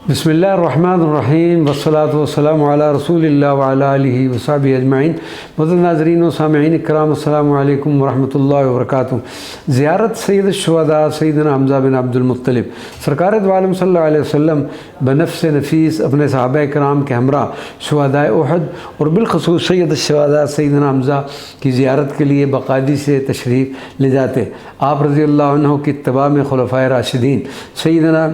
بسم اللہ الرحمن الرحیم والصلاة والسلام علی رسول اللہ وعلی آلہ وصحبہ اجمعین۔ معزز ناظرین و سامعین اکرام، السلام علیکم ورحمۃ اللہ وبرکاتہ۔ زیارت سید الشہداء سیدنا حمزہ بن عبد المطلب سرکار دو عالم صلی اللہ علیہ وسلم بنفس نفیس اپنے صحابہ کرام کے ہمراہ شہداء احد اور بالخصوص سید الشہداء سیدنا حمزہ کی زیارت کے لیے باقاعدگی سے تشریف لے جاتے۔ آپ رضی اللہ عنہ کی اتباع میں خلفائے راشدین سیدنا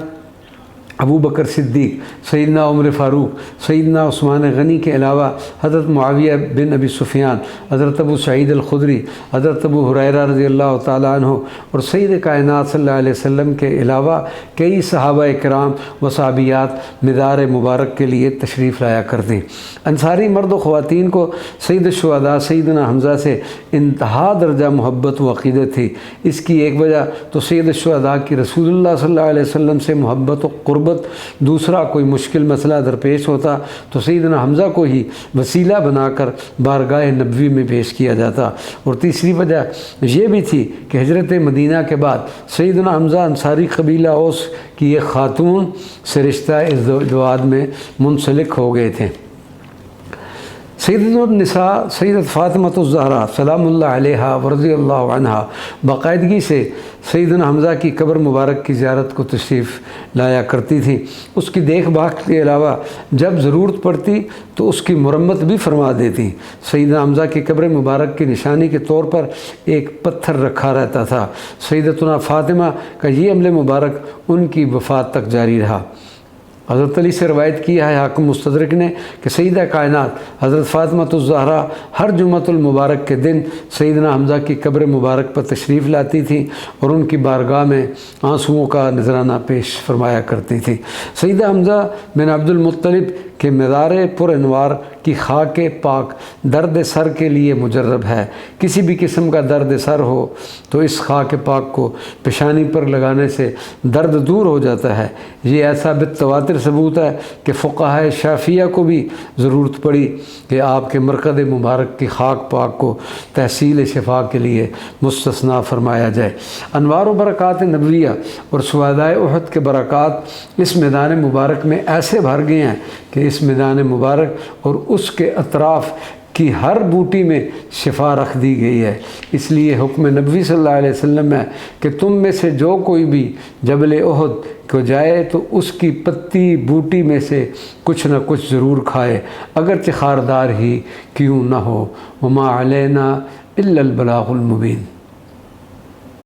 ابو بکر صدیق، سیدنا عمر فاروق، سیدنا عثمان غنی کے علاوہ حضرت معاویہ بن ابی سفیان، حضرت ابو سعید الخدری، حضرت ابو ہریرہ رضی اللہ تعالیٰ عنہ اور سید کائنات صلی اللہ علیہ وسلم کے علاوہ کئی صحابہ کرام و صحابیات مزار مبارک کے لیے تشریف لایا کرتے ہیں۔ انصاری مرد و خواتین کو سید الشہداء سیدنا حمزہ سے انتہا درجہ محبت و عقیدت تھی۔ اس کی ایک وجہ تو سید الشہداء کی رسول اللہ صلی اللہ علیہ وسلم سے محبت و قربت، دوسرا کوئی مشکل مسئلہ درپیش ہوتا تو سیدنا حمزہ کو ہی وسیلہ بنا کر بارگاہ نبوی میں پیش کیا جاتا، اور تیسری وجہ یہ بھی تھی کہ ہجرت مدینہ کے بعد سیدنا حمزہ انصاری قبیلہ اوس کی ایک خاتون سے رشتہ ازدواج میں منسلک ہو گئے تھے۔ سیدۃ النساء سیدت فاطمہ الزہرا سلام اللہ علیہا ورضی اللہ عنہا باقاعدگی سے سیدنا حمزہ کی قبر مبارک کی زیارت کو تشریف لایا کرتی تھی۔ اس کی دیکھ بھال کے علاوہ جب ضرورت پڑتی تو اس کی مرمت بھی فرما دیتی۔ سیدنا حمزہ کی قبر مبارک کی نشانی کے طور پر ایک پتھر رکھا رہتا تھا۔ سیدتنا فاطمہ کا یہ عمل مبارک ان کی وفات تک جاری رہا۔ حضرت علی سے روایت کیا ہے حاکم مستدرک نے کہ سیدہ کائنات حضرت فاطمہ الزہرا ہر جمعۃ المبارک کے دن سیدنا حمزہ کی قبر مبارک پر تشریف لاتی تھی اور ان کی بارگاہ میں آنسوؤں کا نذرانہ پیش فرمایا کرتی تھی۔ سیدہ حمزہ بن عبد المطلب کہ مزار پر انوار کی خاک پاک درد سر کے لیے مجرب ہے۔ کسی بھی قسم کا درد سر ہو تو اس خاک پاک کو پیشانی پر لگانے سے درد دور ہو جاتا ہے۔ یہ ایسا بالتواتر ثبوت ہے کہ فقہائے شافعیہ کو بھی ضرورت پڑی کہ آپ کے مرکز مبارک کی خاک پاک کو تحصیل شفا کے لیے مستثنیٰ فرمایا جائے۔ انوار و برکات نبویہ اور شہداء احد کے برکات اس میدان مبارک میں ایسے بھر گئے ہیں کہ اس میدان مبارک اور اس کے اطراف کی ہر بوٹی میں شفا رکھ دی گئی ہے۔ اس لیے حکم نبوی صلی اللہ علیہ وسلم ہے کہ تم میں سے جو کوئی بھی جبل احد کو جائے تو اس کی پتی بوٹی میں سے کچھ نہ کچھ ضرور کھائے، اگرچہ خاردار ہی کیوں نہ ہو۔ وما علینا الا البلاغ المبین۔